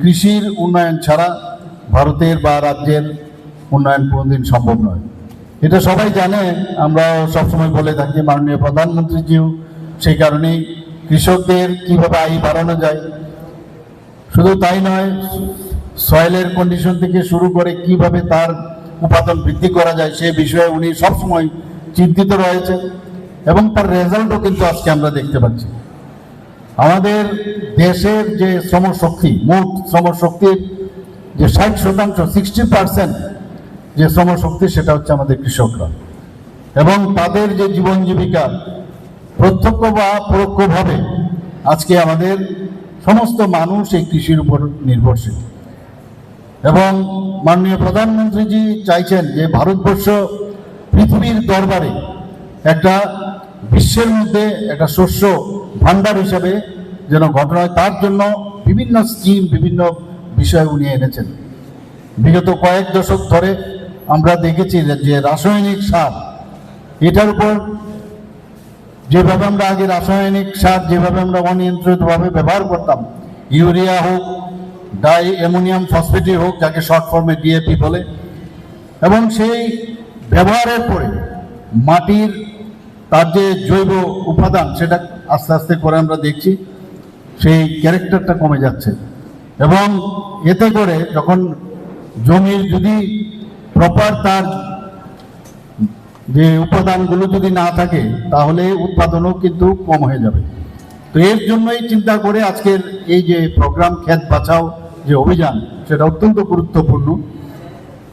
কৃষির উন্নয়ন ছাড়া ভারতের বা রাজ্যের উন্নয়ন কোনোদিন সম্ভব নয়। এটা সবাই জানে, আমরা সবসময় বলে থাকি, মাননীয় প্রধানমন্ত্রীজিও সেই কারণেই কৃষকদের কিভাবে আয় বাড়ানো যায়, শুধু তাই নয়, সয়েলের কন্ডিশন থেকে শুরু করে কিভাবে তার উৎপাদন বৃদ্ধি করা যায় সে বিষয়ে উনি সবসময় চিন্তিত রয়েছেন এবং তার রেজাল্টও কিন্তু আজকে আমরা দেখতে পাচ্ছি। আমাদের দেশের যে শ্রমশক্তি, মোট শ্রমশক্তির যে 60%, 60% যে শ্রমশক্তি, সেটা হচ্ছে আমাদের কৃষকরা, এবং তাদের যে জীবন জীবিকা প্রত্যক্ষ বা পরোক্ষভাবে আজকে আমাদের সমস্ত মানুষ এই কৃষির উপর নির্ভরশীল। এবং মাননীয় প্রধানমন্ত্রীজি চাইছেন যে ভারতবর্ষ পৃথিবীর দরবারে একটা বিশ্বের মধ্যে একটা শস্য ভাণ্ডার হিসেবে যেন ঘটনা হয়, তার জন্য বিভিন্ন স্কিম, বিভিন্ন বিষয় উনি এনেছেন। বিগত কয়েক দশক ধরে আমরা দেখেছি যে রাসায়নিক সার, এটার উপর যেভাবে আমরা আগে রাসায়নিক সার যেভাবে আমরা অনিয়ন্ত্রিতভাবে ব্যবহার করতাম, ইউরিয়া হোক, ডাই অ্যামোনিয়াম ফসফেটই হোক, যাকে শর্ট ফর্মে ডিএপি বলে, এবং সেই ব্যবহারের পরে মাটির তার যে জৈব উপাদান সেটা আস্তে আস্তে করে আমরা দেখছি সেই ক্যারেক্টারটা কমে যাচ্ছে। এবং এতে করে যখন জমির যদি প্রপার তার যে উপাদানগুলো যদি না থাকে তাহলে উৎপাদনও কিন্তু কম হয়ে যাবে। তো এর জন্যই চিন্তা করে আজকের এই যে প্রোগ্রাম ক্ষেত বাঁচাও যে অভিযান, সেটা অত্যন্ত গুরুত্বপূর্ণ।